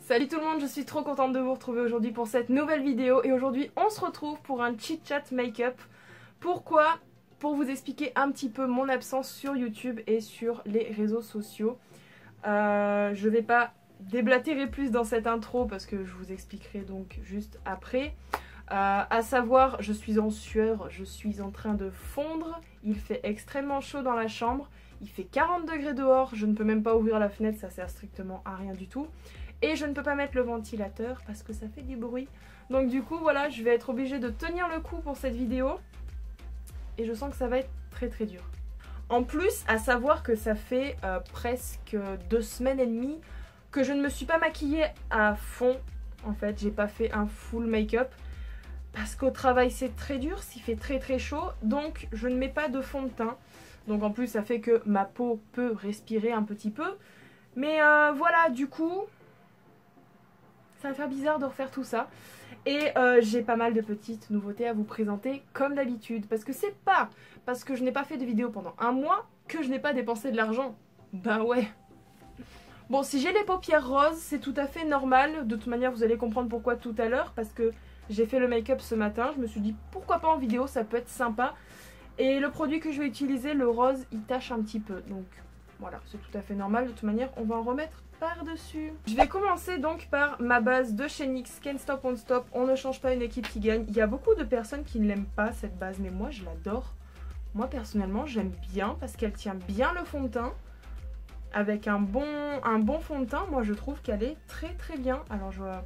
Salut tout le monde, je suis trop contente de vous retrouver aujourd'hui pour cette nouvelle vidéo. Et aujourd'hui on se retrouve pour un chit chat make-up. Pourquoi? Pour vous expliquer un petit peu mon absence sur YouTube et sur les réseaux sociaux. Je vais pas déblatérer plus dans cette intro parce que je vous expliquerai donc juste après. À savoir, je suis en sueur, je suis en train de fondre, il fait extrêmement chaud dans la chambre, il fait 40 degrés dehors, je ne peux même pas ouvrir la fenêtre, ça sert strictement à rien du tout. Et je ne peux pas mettre le ventilateur parce que ça fait du bruit. Donc du coup voilà, je vais être obligée de tenir le coup pour cette vidéo. Et je sens que ça va être très très dur. En plus, à savoir que ça fait presque 2 semaines et demie que je ne me suis pas maquillée à fond. En fait, j'ai pas fait un full make-up. Parce qu'au travail c'est très dur, s'il fait très très chaud. Donc je ne mets pas de fond de teint. Donc en plus ça fait que ma peau peut respirer un petit peu. Mais voilà, du coup... ça va faire bizarre de refaire tout ça. Et j'ai pas mal de petites nouveautés à vous présenter comme d'habitude. Parce que c'est pas parce que je n'ai pas fait de vidéo pendant un mois que je n'ai pas dépensé de l'argent. Ben ouais. Bon, si j'ai les paupières roses, c'est tout à fait normal. De toute manière, vous allez comprendre pourquoi tout à l'heure. Parce que j'ai fait le make-up ce matin. Je me suis dit pourquoi pas en vidéo, ça peut être sympa. Et le produit que je vais utiliser, le rose, il tache un petit peu. Donc voilà, c'est tout à fait normal. De toute manière, on va en remettre par-dessus. Je vais commencer donc par ma base de chez NYX, Can't Stop Won't Stop. On ne change pas une équipe qui gagne. Il y a beaucoup de personnes qui ne l'aiment pas cette base, mais moi je l'adore. Moi personnellement j'aime bien parce qu'elle tient bien le fond de teint. Avec un bon fond de teint, moi je trouve qu'elle est très très bien. Alors je vois...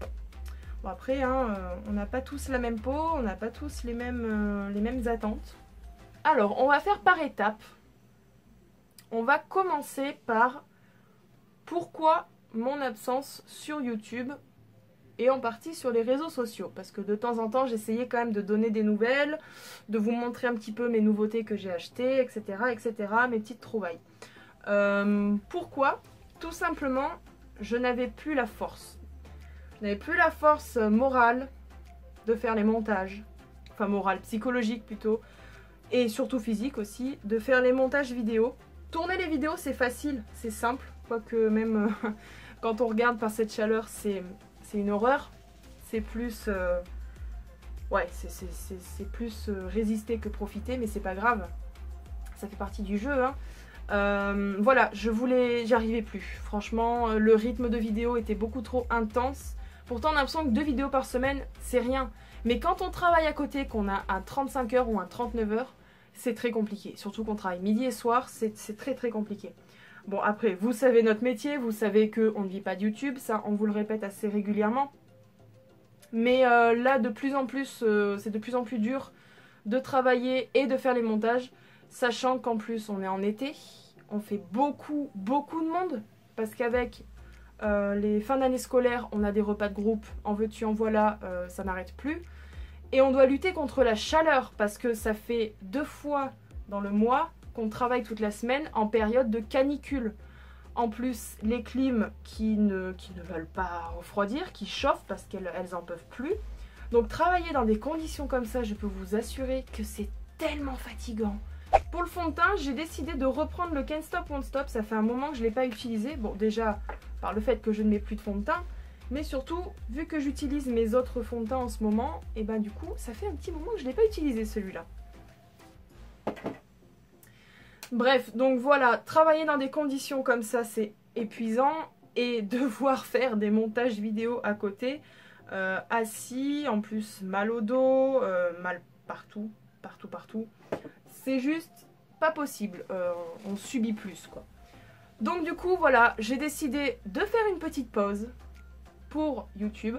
Bon après, hein, on n'a pas tous la même peau, on n'a pas tous les mêmes attentes. Alors on va faire par étapes. On va commencer par... pourquoi mon absence sur YouTube et en partie sur les réseaux sociaux. Parce que de temps en temps, j'essayais quand même de donner des nouvelles, de vous montrer un petit peu mes nouveautés que j'ai achetées, etc., etc., mes petites trouvailles. Pourquoi? Tout simplement, je n'avais plus la force. Je n'avais plus la force morale de faire les montages. Enfin, morale, psychologique plutôt. Et surtout physique aussi, de faire les montages vidéo. Tourner les vidéos, c'est facile, c'est simple. Quoique même quand on regarde par cette chaleur, c'est une horreur. C'est plus... ouais, c'est plus résister que profiter, mais c'est pas grave. Ça fait partie du jeu, hein. Voilà, j'arrivais plus. Franchement, le rythme de vidéo était beaucoup trop intense. Pourtant, on a l'impression que 2 vidéos par semaine, c'est rien. Mais quand on travaille à côté, qu'on a un 35 heures ou un 39 heures, c'est très compliqué. Surtout qu'on travaille midi et soir, c'est très très compliqué. Bon après, vous savez notre métier, vous savez qu'on ne vit pas de YouTube, ça on vous le répète assez régulièrement. Mais là de plus en plus, c'est de plus en plus dur de travailler et de faire les montages. Sachant qu'en plus on est en été, on fait beaucoup de monde. Parce qu'avec les fins d'année scolaire, on a des repas de groupe, en veux-tu en voilà, ça n'arrête plus. Et on doit lutter contre la chaleur parce que ça fait 2 fois dans le mois qu'on travaille toute la semaine en période de canicule. En plus, les clims qui ne veulent pas refroidir, qui chauffent parce qu'elles en peuvent plus. Donc travailler dans des conditions comme ça, je peux vous assurer que c'est tellement fatigant. Pour le fond de teint, j'ai décidé de reprendre le Can't Stop Won't Stop. Ça fait un moment que je ne l'ai pas utilisé. Bon, déjà, par le fait que je ne mets plus de fond de teint. Mais surtout, vu que j'utilise mes autres fonds de teint en ce moment, et ben du coup, ça fait un petit moment que je ne l'ai pas utilisé celui-là. Bref, donc voilà, travailler dans des conditions comme ça, c'est épuisant. Et devoir faire des montages vidéo à côté, assis, en plus mal au dos, mal partout, c'est juste pas possible, on subit plus quoi. Donc du coup, voilà, j'ai décidé de faire une petite pause pour YouTube.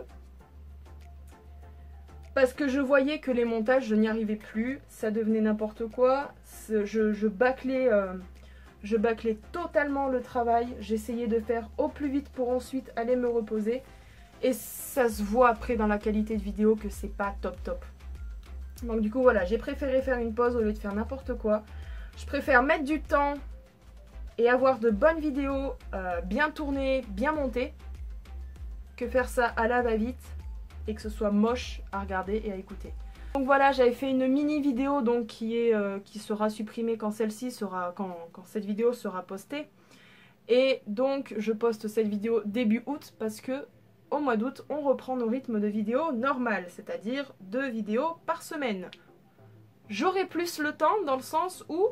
Parce que je voyais que les montages, je n'y arrivais plus, ça devenait n'importe quoi. Je bâclais totalement le travail. J'essayais de faire au plus vite pour ensuite aller me reposer. Et ça se voit après dans la qualité de vidéo que c'est pas top. Donc du coup voilà, j'ai préféré faire une pause au lieu de faire n'importe quoi. Je préfère mettre du temps et avoir de bonnes vidéos bien tournées, bien montées, que faire ça à la va-vite et que ce soit moche à regarder et à écouter. Donc voilà, j'avais fait une mini vidéo donc qui sera supprimée quand quand cette vidéo sera postée. Et donc je poste cette vidéo début août parce que au mois d'août, on reprend nos rythmes de vidéos normal, c'est-à-dire 2 vidéos par semaine. J'aurai plus le temps dans le sens où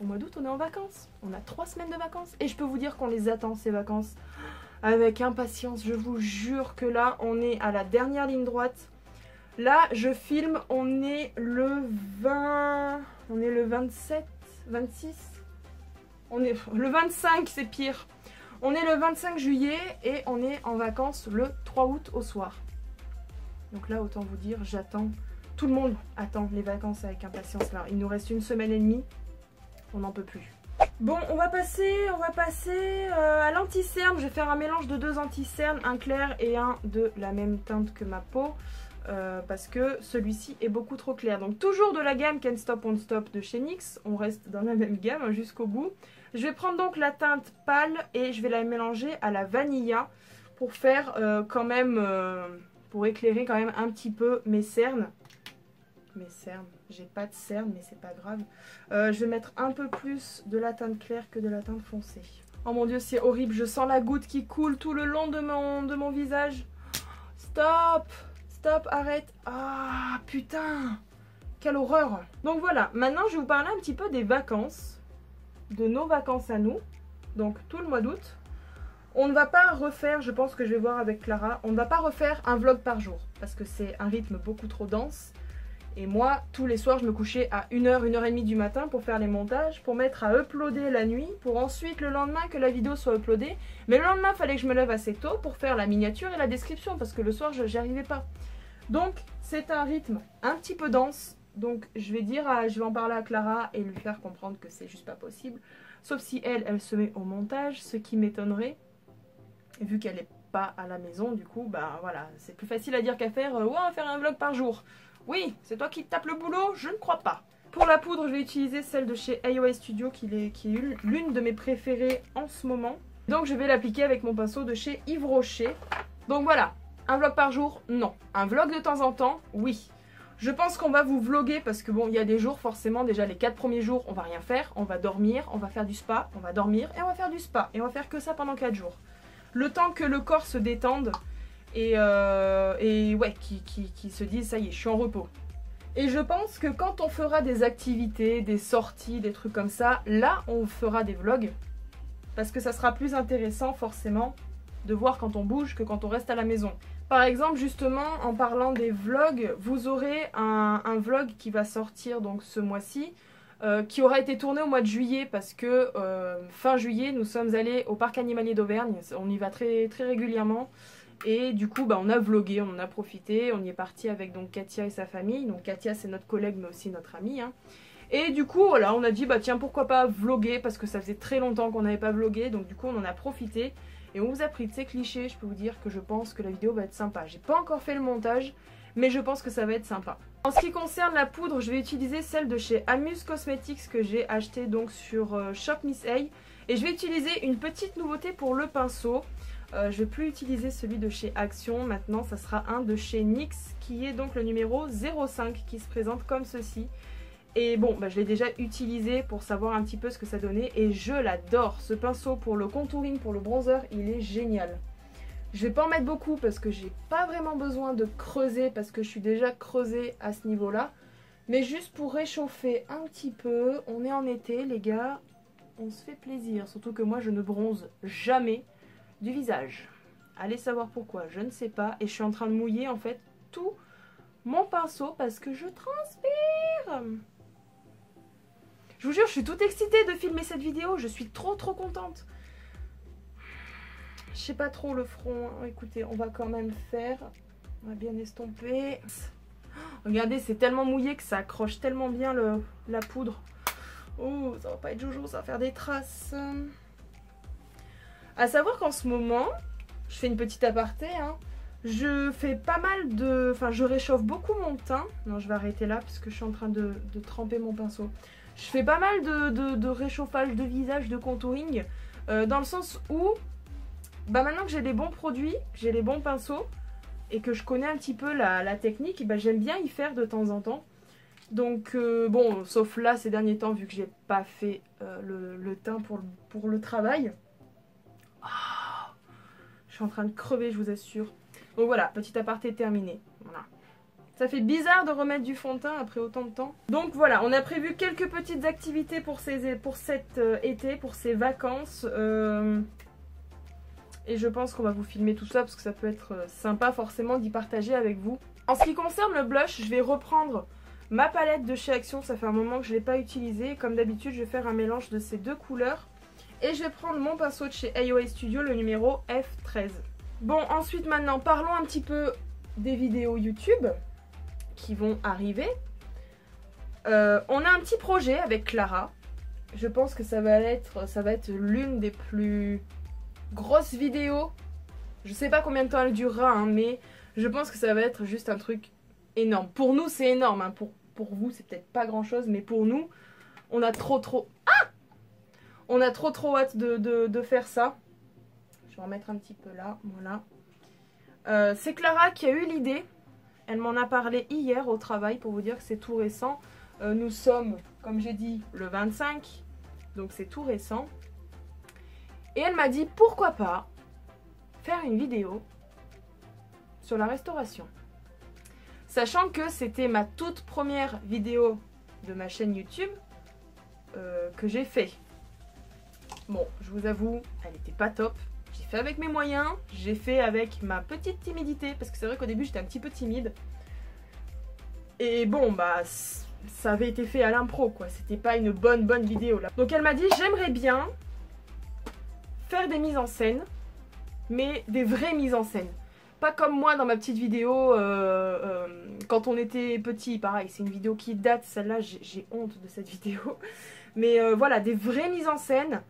au mois d'août on est en vacances. On a 3 semaines de vacances et je peux vous dire qu'on les attend ces vacances avec impatience. Je vous jure que là on est à la dernière ligne droite. Là je filme, on est le 20, on est le 27, 26, on est le 25, c'est pire. On est le 25 juillet et on est en vacances le 3 août au soir. Donc là autant vous dire, j'attends. Tout le monde attend les vacances avec impatience là. Il nous reste 1 semaine et demie. On n'en peut plus. Bon, on va passer à l'anti-cerne. Je vais faire un mélange de 2 anti-cernes, un clair et un de la même teinte que ma peau. Parce que celui-ci est beaucoup trop clair. Donc toujours de la gamme Can't Stop Won't Stop de chez NYX. On reste dans la même gamme jusqu'au bout. Je vais prendre donc la teinte pâle et je vais la mélanger à la vanilla pour faire quand même, pour éclairer quand même un petit peu mes cernes. Mes cernes, j'ai pas de cernes mais c'est pas grave. Je vais mettre un peu plus de la teinte claire que de la teinte foncée. Oh mon dieu, c'est horrible, je sens la goutte qui coule tout le long de mon visage. Stop, stop, arrête. Ah putain, quelle horreur. Donc voilà, maintenant je vais vous parler un petit peu des vacances, de nos vacances à nous, donc tout le mois d'août. On ne va pas refaire, je pense que je vais voir avec Clara, on ne va pas refaire un vlog par jour parce que c'est un rythme beaucoup trop dense. Et moi, tous les soirs, je me couchais à 1h, 1h30 du matin pour faire les montages, pour mettre à uploader la nuit, pour ensuite le lendemain que la vidéo soit uploadée. Mais le lendemain, il fallait que je me lève assez tôt pour faire la miniature et la description parce que le soir, je n'y arrivais pas. Donc, c'est un rythme un petit peu dense. Donc, je vais en parler à Clara et lui faire comprendre que c'est juste pas possible. Sauf si elle se met au montage, ce qui m'étonnerait. Et vu qu'elle n'est pas à la maison, du coup, bah voilà, c'est plus facile à dire qu'à faire. Ouais, on va faire un vlog par jour. Oui, c'est toi qui te tapes le boulot? Je ne crois pas. Pour la poudre, je vais utiliser celle de chez AOA Studio qui est l'une de mes préférées en ce moment. Donc je vais l'appliquer avec mon pinceau de chez Yves Rocher. Donc voilà, un vlog par jour, non. Un vlog de temps en temps, oui. Je pense qu'on va vous vloguer parce que bon, il y a des jours forcément, déjà les 4 premiers jours, on va rien faire. On va dormir, on va faire du spa, on va dormir et on va faire du spa. Et on va faire que ça pendant 4 jours. Le temps que le corps se détende. Et ouais, qui se disent ça y est, je suis en repos. Et je pense que quand on fera des activités, des sorties, des trucs comme ça, là on fera des vlogs. Parce que ça sera plus intéressant forcément de voir quand on bouge que quand on reste à la maison. Par exemple, justement, en parlant des vlogs, vous aurez un vlog qui va sortir donc ce mois-ci, qui aura été tourné au mois de juillet parce que fin juillet, nous sommes allés au parc animalier d'Auvergne. On y va très, très régulièrement. Et du coup, bah, on a vlogué, on en a profité, on y est parti avec donc Katia et sa famille. Donc Katia, c'est notre collègue, mais aussi notre amie. Hein. Et du coup, voilà, on a dit, bah tiens, pourquoi pas vloguer, parce que ça faisait très longtemps qu'on n'avait pas vlogué. Donc du coup, on en a profité. Et on vous a pris de ces clichés, je peux vous dire que je pense que la vidéo va être sympa. J'ai pas encore fait le montage, mais je pense que ça va être sympa. En ce qui concerne la poudre, je vais utiliser celle de chez Amuse Cosmetics que j'ai acheté donc sur Shop Miss A. Et je vais utiliser une petite nouveauté pour le pinceau. Je vais plus utiliser celui de chez Action, maintenant ça sera un de chez NYX qui est donc le numéro 05 qui se présente comme ceci. Et bon, bah, je l'ai déjà utilisé pour savoir un petit peu ce que ça donnait et je l'adore. Ce pinceau pour le contouring, pour le bronzer, il est génial. Je vais pas en mettre beaucoup parce que j'ai pas vraiment besoin de creuser parce que je suis déjà creusée à ce niveau-là. Mais juste pour réchauffer un petit peu, on est en été les gars, on se fait plaisir. Surtout que moi je ne bronze jamais du visage. Allez savoir pourquoi, je ne sais pas. Et je suis en train de mouiller en fait tout mon pinceau parce que je transpire. Je vous jure, je suis toute excitée de filmer cette vidéo. Je suis trop contente. Je sais pas trop le front. Hein. Écoutez, on va quand même faire. On va bien estomper. Regardez, c'est tellement mouillé que ça accroche tellement bien la poudre. Oh, ça va pas être jojo, ça va faire des traces. À savoir qu'en ce moment, je fais une petite aparté, hein, je fais pas mal de... Enfin, je réchauffe beaucoup mon teint. Non, je vais arrêter là parce que je suis en train de tremper mon pinceau. Je fais pas mal de réchauffage de visage, de contouring, dans le sens où, bah maintenant que j'ai les bons produits, que j'ai les bons pinceaux, et que je connais un petit peu la technique, bah j'aime bien y faire de temps en temps. Donc, bon, sauf là, ces derniers temps, vu que j'ai pas fait le teint pour le travail. Je suis en train de crever, je vous assure. Donc voilà, petit aparté terminé. Voilà. Ça fait bizarre de remettre du fond de teint après autant de temps. Donc voilà, on a prévu quelques petites activités pour cet été, pour ces vacances. Et je pense qu'on va vous filmer tout ça parce que ça peut être sympa forcément d'y partager avec vous. En ce qui concerne le blush, je vais reprendre ma palette de chez Action. Ça fait un moment que je ne l'ai pas utilisée. Comme d'habitude, je vais faire un mélange de ces deux couleurs. Et je vais prendre mon pinceau de chez AOA Studio, le numéro F13. Bon, ensuite maintenant, parlons un petit peu des vidéos YouTube qui vont arriver. On a un petit projet avec Clara. Je pense que ça va être l'une des plus grosses vidéos. Je sais pas combien de temps elle durera, hein, mais je pense que ça va être juste un truc énorme. Pour nous, c'est énorme. Hein. Pour vous, c'est peut-être pas grand-chose, mais pour nous, on a trop... Ah! On a trop hâte de faire ça. Je vais en mettre un petit peu là, voilà. C'est Clara qui a eu l'idée. Elle m'en a parlé hier au travail pour vous dire que c'est tout récent. Nous sommes, comme j'ai dit, le 25. Donc c'est tout récent. Et elle m'a dit pourquoi pas faire une vidéo sur la restauration. Sachant que c'était ma toute première vidéo de ma chaîne YouTube que j'ai fait. Bon, je vous avoue, elle n'était pas top. J'ai fait avec mes moyens, j'ai fait avec ma petite timidité, parce que c'est vrai qu'au début j'étais un petit peu timide. Et bon, bah, ça avait été fait à l'impro, quoi. C'était pas une bonne vidéo, là. Donc elle m'a dit, j'aimerais bien faire des mises en scène, mais des vraies mises en scène. Pas comme moi dans ma petite vidéo quand on était petit, pareil, c'est une vidéo qui date, celle-là, j'ai honte de cette vidéo. Mais voilà, des vraies mises en scène.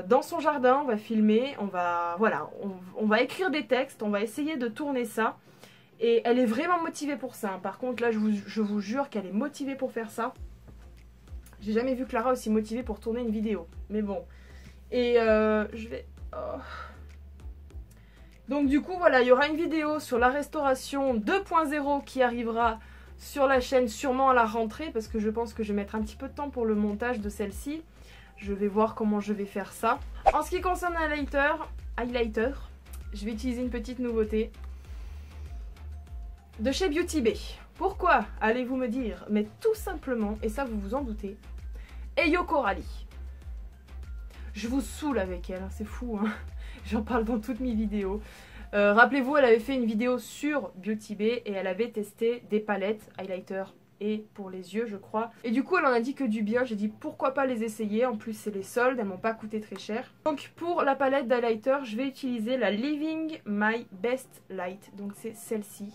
Dans son jardin, on va filmer, on va écrire des textes, on va essayer de tourner ça. Et elle est vraiment motivée pour ça. Hein. Par contre, là, je vous jure qu'elle est motivée pour faire ça. J'ai jamais vu Clara aussi motivée pour tourner une vidéo. Mais bon. Et je vais... Oh. Donc du coup, voilà, il y aura une vidéo sur la restauration 2.0 qui arrivera sur la chaîne sûrement à la rentrée. Parce que je pense que je vais mettre un petit peu de temps pour le montage de celle-ci. Je vais voir comment je vais faire ça. En ce qui concerne highlighter, je vais utiliser une petite nouveauté de chez Beauty Bay. Pourquoi, allez-vous me dire? Mais tout simplement, et ça vous vous en doutez, Eyo Coralie. Je vous saoule avec elle, hein, c'est fou, hein. J'en parle dans toutes mes vidéos. Rappelez-vous, elle avait fait une vidéo sur Beauty Bay et elle avait testé des palettes highlighter et pour les yeux, je crois. Et du coup, elle en a dit que du bien. J'ai dit pourquoi pas les essayer. En plus, c'est les soldes, elles m'ont pas coûté très cher. Donc pour la palette d'highlighter, je vais utiliser la Living My Best Light. Donc c'est celle-ci.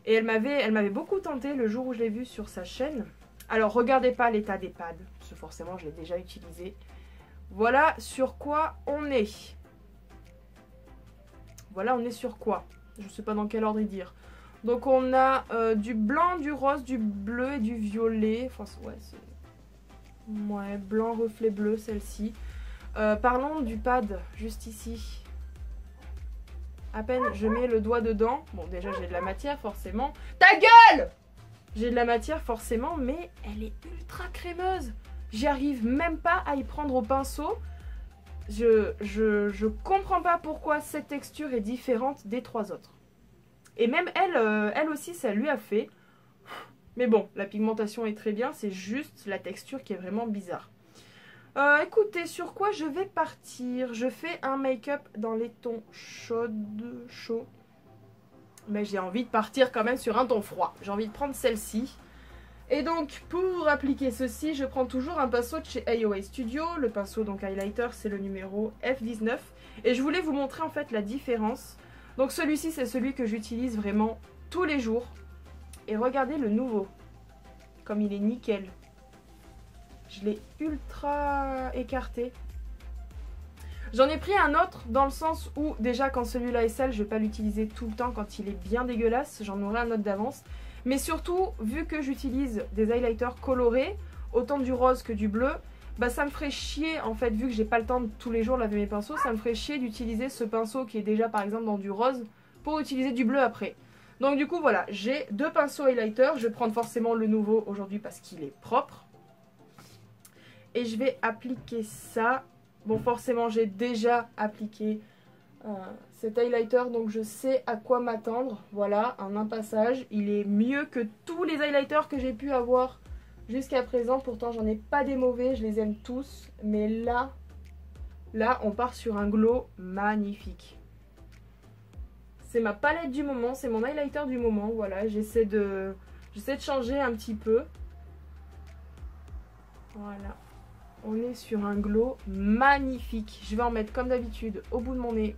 Et elle m'avait beaucoup tenté le jour où je l'ai vue sur sa chaîne. Alors regardez pas l'état des pads, parce que forcément je l'ai déjà utilisé. Voilà sur quoi on est. Voilà, on est sur quoi? Je sais pas dans quel ordre y dire. Donc on a du blanc, du rose, du bleu et du violet. Enfin ouais, c'est... Ouais, blanc, reflet bleu, celle-ci. Parlons du pad, juste ici. À peine je mets le doigt dedans. Bon, déjà j'ai de la matière forcément. Ta gueule! J'ai de la matière forcément, mais elle est ultra crémeuse. J'y arrive même pas à y prendre au pinceau. Je comprends pas pourquoi cette texture est différente des trois autres. Et même elle aussi, ça lui a fait. Mais bon, la pigmentation est très bien, c'est juste la texture qui est vraiment bizarre. Écoutez, sur quoi je vais partir? Je fais un make-up dans les tons chauds. Mais j'ai envie de partir quand même sur un ton froid. J'ai envie de prendre celle-ci. Et donc, pour appliquer ceci, je prends toujours un pinceau de chez AOA Studio. Le pinceau, donc highlighter, c'est le numéro F19. Et je voulais vous montrer en fait la différence. Donc celui-ci, c'est celui que j'utilise vraiment tous les jours. Et regardez le nouveau. Comme il est nickel. Je l'ai ultra écarté. J'en ai pris un autre dans le sens où, déjà quand celui-là est sale, je ne vais pas l'utiliser tout le temps quand il est bien dégueulasse. J'en aurai un autre d'avance. Mais surtout, vu que j'utilise des highlighters colorés, autant du rose que du bleu, bah ça me ferait chier, en fait, vu que j'ai pas le temps de tous les jours laver mes pinceaux, ça me ferait chier d'utiliser ce pinceau qui est déjà par exemple dans du rose pour utiliser du bleu après. Donc du coup voilà, j'ai deux pinceaux highlighter, je vais prendre forcément le nouveau aujourd'hui parce qu'il est propre. Et je vais appliquer ça. Bon, forcément j'ai déjà appliqué cet highlighter, donc je sais à quoi m'attendre. Voilà, un impassage. Il est mieux que tous les highlighters que j'ai pu avoir jusqu'à présent. Pourtant, j'en ai pas des mauvais, je les aime tous. Mais là, on part sur un glow magnifique. C'est ma palette du moment, c'est mon highlighter du moment. Voilà, j'essaie de changer un petit peu. Voilà. On est sur un glow magnifique. Je vais en mettre comme d'habitude au bout de mon nez.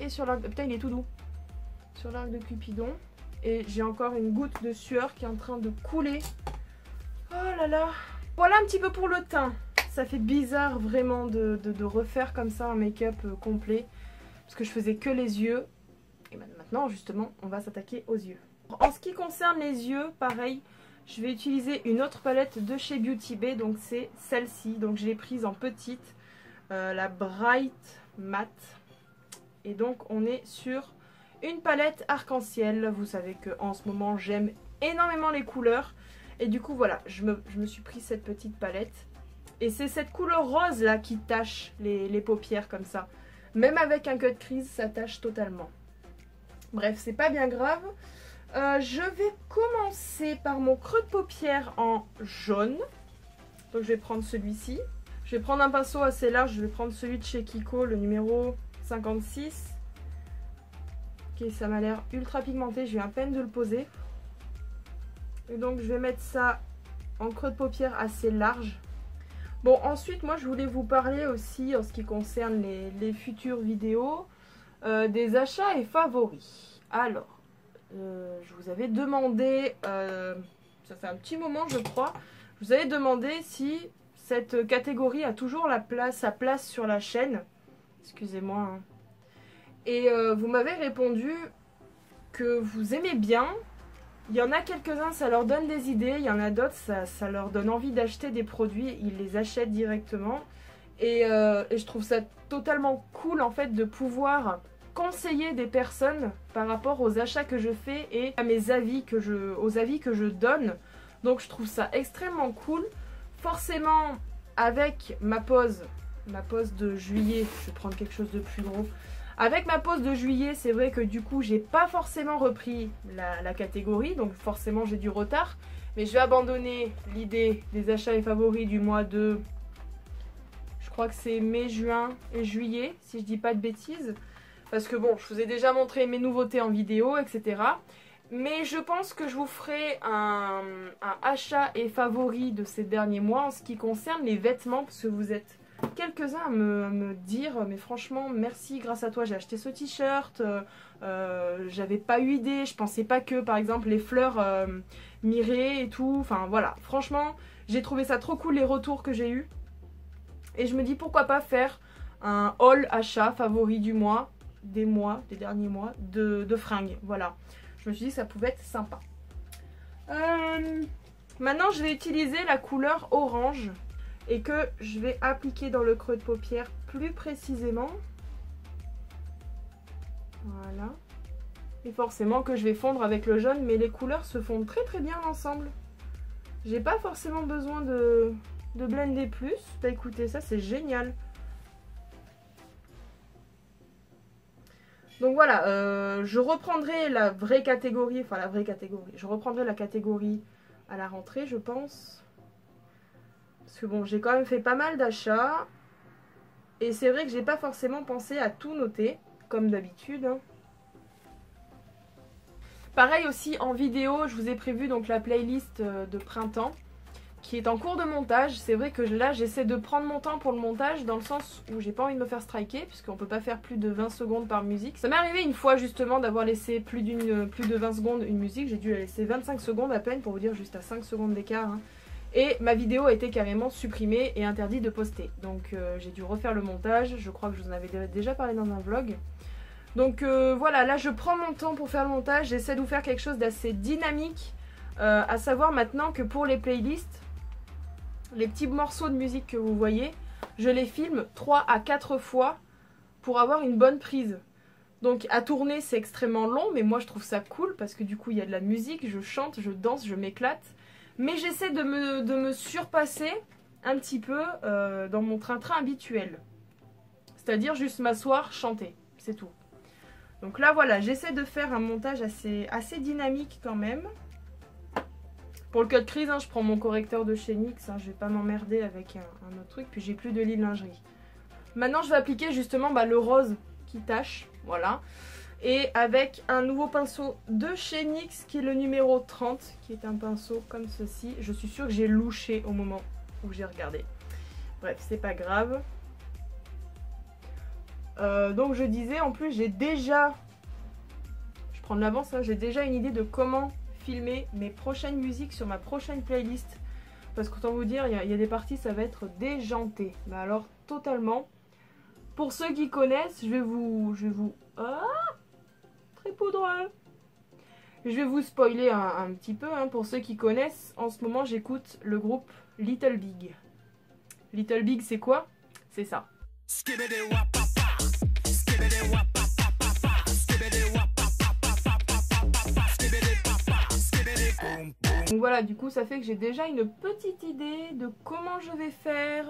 Et sur l'arc... Putain, il est tout doux. Sur l'arc de Cupidon. Et j'ai encore une goutte de sueur qui est en train de couler. Oh là là. Voilà un petit peu pour le teint. Ça fait bizarre vraiment de refaire comme ça un make-up complet. Parce que je faisais que les yeux. Et maintenant, justement, on va s'attaquer aux yeux. En ce qui concerne les yeux, pareil, je vais utiliser une autre palette de chez Beauty Bay. Donc c'est celle-ci. Donc je l'ai prise en petite. La Bright Matte. Et donc on est sur une palette arc-en-ciel. Vous savez qu'en ce moment j'aime énormément les couleurs. Et du coup voilà, je me suis pris cette petite palette. Et c'est cette couleur rose là qui tache les paupières comme ça. Même avec un cut crease, ça tache totalement. Bref, c'est pas bien grave. Je vais commencer par mon creux de paupière en jaune. Donc je vais prendre celui-ci. Je vais prendre un pinceau assez large. Je vais prendre celui de chez Kiko, le numéro 56. Ok, ça m'a l'air ultra pigmenté. Je viens à peine de le poser. Et donc je vais mettre ça en creux de paupière assez large. Bon, ensuite, moi, je voulais vous parler aussi, en ce qui concerne les futures vidéos, des achats et favoris. Alors, je vous avais demandé, ça fait un petit moment, je crois, je vous avais demandé si cette catégorie a toujours sa place sur la chaîne. Excusez-moi. Hein. Et vous m'avez répondu que vous aimez bien. Il y en a quelques-uns, ça leur donne des idées. Il y en a d'autres, ça leur donne envie d'acheter des produits. Ils les achètent directement. Et je trouve ça totalement cool en fait de pouvoir conseiller des personnes par rapport aux achats que je fais et à mes avis aux avis que je donne. Donc je trouve ça extrêmement cool. Forcément, avec ma pause de juillet, je vais prendre quelque chose de plus gros. Avec ma pause de juillet, c'est vrai que du coup, j'ai pas forcément repris la catégorie, donc forcément j'ai du retard. Mais je vais abandonner l'idée des achats et favoris du mois de... Je crois que c'est mai, juin et juillet, si je dis pas de bêtises. Parce que bon, je vous ai déjà montré mes nouveautés en vidéo, etc. Mais je pense que je vous ferai un achat et favori de ces derniers mois en ce qui concerne les vêtements, parce que vous êtes... quelques-uns à me dire mais franchement merci, grâce à toi j'ai acheté ce t-shirt, j'avais pas eu idée, je pensais pas que par exemple les fleurs m'iraient et tout, enfin voilà, franchement j'ai trouvé ça trop cool les retours que j'ai eu et je me dis pourquoi pas faire un haul achat favori du mois, des derniers mois de fringues, voilà, je me suis dit que ça pouvait être sympa. Maintenant je vais utiliser la couleur orange et que je vais appliquer dans le creux de paupière plus précisément. Voilà. Et forcément que je vais fondre avec le jaune, mais les couleurs se fondent très très bien ensemble. J'ai pas forcément besoin de blender plus. Bah écoutez, ça c'est génial. Donc voilà, je reprendrai la vraie catégorie, je reprendrai la catégorie à la rentrée, je pense. Parce que bon, j'ai quand même fait pas mal d'achats. Et c'est vrai que j'ai pas forcément pensé à tout noter, comme d'habitude. Hein. Pareil aussi en vidéo, je vous ai prévu donc la playlist de printemps qui est en cours de montage. C'est vrai que là j'essaie de prendre mon temps pour le montage dans le sens où j'ai pas envie de me faire striker puisqu'on peut pas faire plus de 20 secondes par musique. Ça m'est arrivé une fois justement d'avoir laissé plus de 20 secondes une musique. J'ai dû la laisser 25 secondes à peine pour vous dire, juste à 5 secondes d'écart. Hein. Et ma vidéo a été carrément supprimée et interdite de poster. Donc j'ai dû refaire le montage. Je crois que je vous en avais déjà parlé dans un vlog. Donc voilà, là je prends mon temps pour faire le montage. J'essaie de vous faire quelque chose d'assez dynamique. À savoir maintenant que pour les playlists, les petits morceaux de musique que vous voyez, je les filme 3 à 4 fois pour avoir une bonne prise. Donc à tourner c'est extrêmement long, mais moi je trouve ça cool parce que du coup il y a de la musique, je chante, je danse, je m'éclate. Mais j'essaie de me surpasser un petit peu dans mon train-train habituel. C'est-à-dire juste m'asseoir, chanter. c'est tout. Donc là voilà, j'essaie de faire un montage assez dynamique quand même. Pour le cut crease, hein, je prends mon correcteur de chez NYX, hein, je vais pas m'emmerder avec un autre truc, puis j'ai plus de lit de lingerie. Maintenant je vais appliquer justement le rose qui tache, voilà. Et avec un nouveau pinceau de chez NYX qui est le numéro 30, qui est un pinceau comme ceci. Je suis sûre que j'ai louché au moment où j'ai regardé. Bref, c'est pas grave. Donc je disais, en plus j'ai déjà, je prends de l'avance, hein, j'ai déjà une idée de comment filmer mes prochaines musiques sur ma prochaine playlist. Parce qu'autant vous dire, il y a des parties, ça va être déjanté. Mais alors, totalement. Pour ceux qui connaissent, je vais vous... Ah, très poudreux. Je vais vous spoiler un petit peu. Hein. Pour ceux qui connaissent, en ce moment, j'écoute le groupe Little Big. Little Big, c'est quoi? C'est ça. Donc voilà, du coup ça fait que j'ai déjà une petite idée de comment je vais faire.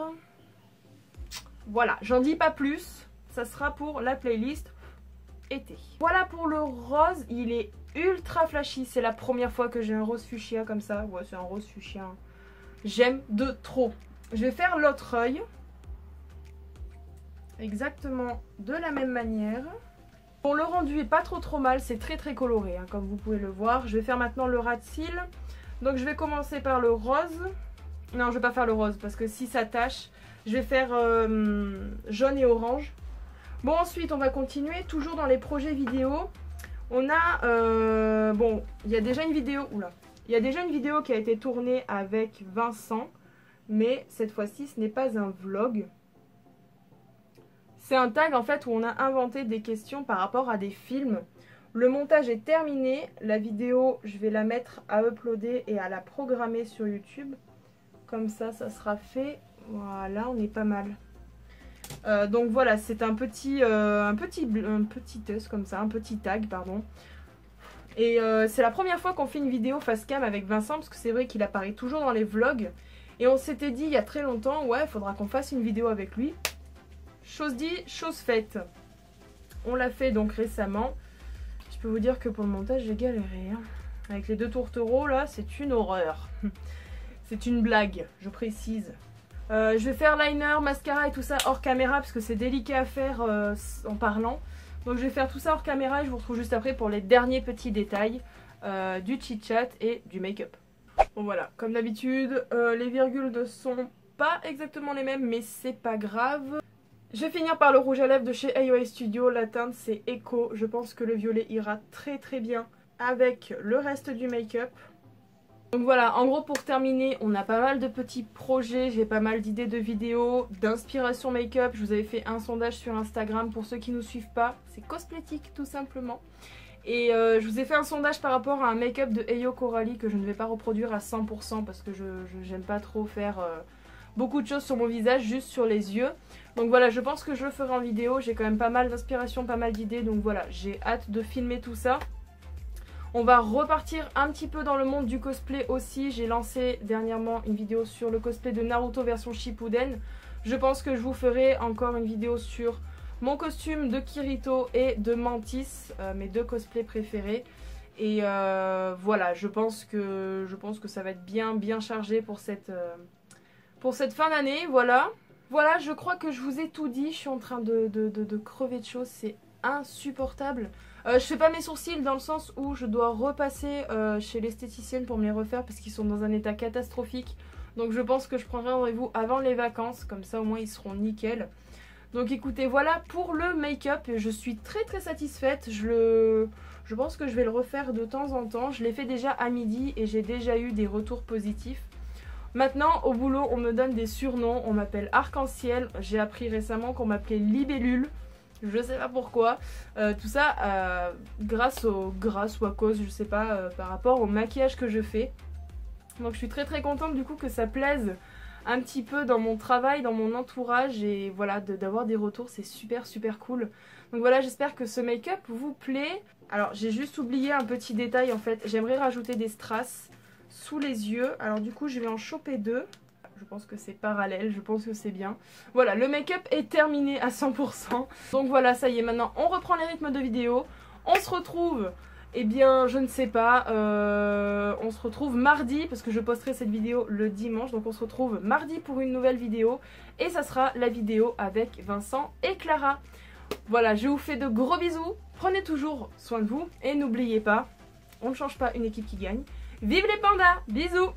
Voilà, j'en dis pas plus, ça sera pour la playlist été. Voilà pour le rose, il est ultra flashy, c'est la première fois que j'ai un rose fuchsia comme ça. Ouais, c'est un rose fuchsia, j'aime de trop. Je vais faire l'autre œil, exactement de la même manière. Bon, le rendu est pas trop mal, c'est très coloré, hein, comme vous pouvez le voir. Je vais faire maintenant le ras de cils. Donc je vais commencer par le rose. Non, je vais pas faire le rose parce que si ça tâche, je vais faire jaune et orange. Bon, ensuite on va continuer, toujours dans les projets vidéo. On a, bon, il y a déjà une vidéo, oula, il y a déjà une vidéo qui a été tournée avec Vincent. Mais cette fois-ci, ce n'est pas un vlog. C'est un tag en fait où on a inventé des questions par rapport à des films. Le montage est terminé, la vidéo je vais la mettre à uploader et à la programmer sur YouTube. Comme ça, ça sera fait. Voilà, on est pas mal. Donc voilà, c'est un petit test comme ça, un petit tag, pardon. Et c'est la première fois qu'on fait une vidéo face cam avec Vincent, parce que c'est vrai qu'il apparaît toujours dans les vlogs. Et on s'était dit il y a très longtemps, ouais, il faudra qu'on fasse une vidéo avec lui. Chose dit, chose faite. On l'a fait donc récemment. Je peux vous dire que pour le montage, j'ai galéré. Hein. Avec les deux tourtereaux, là, c'est une horreur. C'est une blague, je précise. Je vais faire liner, mascara et tout ça hors caméra parce que c'est délicat à faire en parlant. Donc je vais faire tout ça hors caméra et je vous retrouve juste après pour les derniers petits détails du chit-chat et du make-up. Bon voilà, comme d'habitude, les virgules ne sont pas exactement les mêmes, mais c'est pas grave. Je vais finir par le rouge à lèvres de chez AOA Studio, la teinte c'est Echo. Je pense que le violet ira très bien avec le reste du make-up. Donc voilà, en gros pour terminer, on a pas mal de petits projets, j'ai pas mal d'idées de vidéos, d'inspiration make-up. Je vous avais fait un sondage sur Instagram pour ceux qui nous suivent pas, c'est Cosmétique tout simplement. Et je vous ai fait un sondage par rapport à un make-up de Ayo Coralie que je ne vais pas reproduire à 100% parce que j'aime pas trop faire beaucoup de choses sur mon visage, juste sur les yeux. Donc voilà, je pense que je le ferai en vidéo, j'ai quand même pas mal d'inspiration, pas mal d'idées, donc voilà, j'ai hâte de filmer tout ça. On va repartir un petit peu dans le monde du cosplay aussi. J'ai lancé dernièrement une vidéo sur le cosplay de Naruto version Shippuden. Je pense que je vous ferai encore une vidéo sur mon costume de Kirito et de Mantis, mes deux cosplays préférés. Et voilà, je pense que ça va être bien chargé pour cette fin d'année. Voilà, je crois que je vous ai tout dit. Je suis en train de crever de choses, c'est insupportable. Je fais pas mes sourcils dans le sens où je dois repasser chez l'esthéticienne pour me les refaire parce qu'ils sont dans un état catastrophique. Donc je pense que je prendrai rendez-vous avant les vacances, comme ça au moins ils seront nickel. Donc écoutez, voilà pour le make-up, je suis très satisfaite. Je pense que je vais le refaire de temps en temps. Je l'ai fait déjà à midi et j'ai déjà eu des retours positifs. Maintenant au boulot on me donne des surnoms, on m'appelle Arc-en-Ciel. J'ai appris récemment qu'on m'appelait Libellule. Je sais pas pourquoi, tout ça grâce ou à cause, je sais pas, par rapport au maquillage que je fais. Donc je suis très contente du coup que ça plaise un petit peu dans mon travail, dans mon entourage et voilà, d'avoir des retours, c'est super cool. Donc voilà, j'espère que ce make-up vous plaît. Alors j'ai juste oublié un petit détail en fait, j'aimerais rajouter des strass sous les yeux. Alors du coup je vais en choper deux. je pense que c'est parallèle, je pense que c'est bien. Voilà, le make-up est terminé à 100%. Donc voilà, ça y est, maintenant on reprend les rythmes de vidéo. On se retrouve, eh bien je ne sais pas, on se retrouve mardi parce que je posterai cette vidéo le dimanche. Donc on se retrouve mardi pour une nouvelle vidéo et ça sera la vidéo avec Vincent et Clara. Voilà, je vous fais de gros bisous, prenez toujours soin de vous et n'oubliez pas, on ne change pas une équipe qui gagne. Vive les pandas, bisous!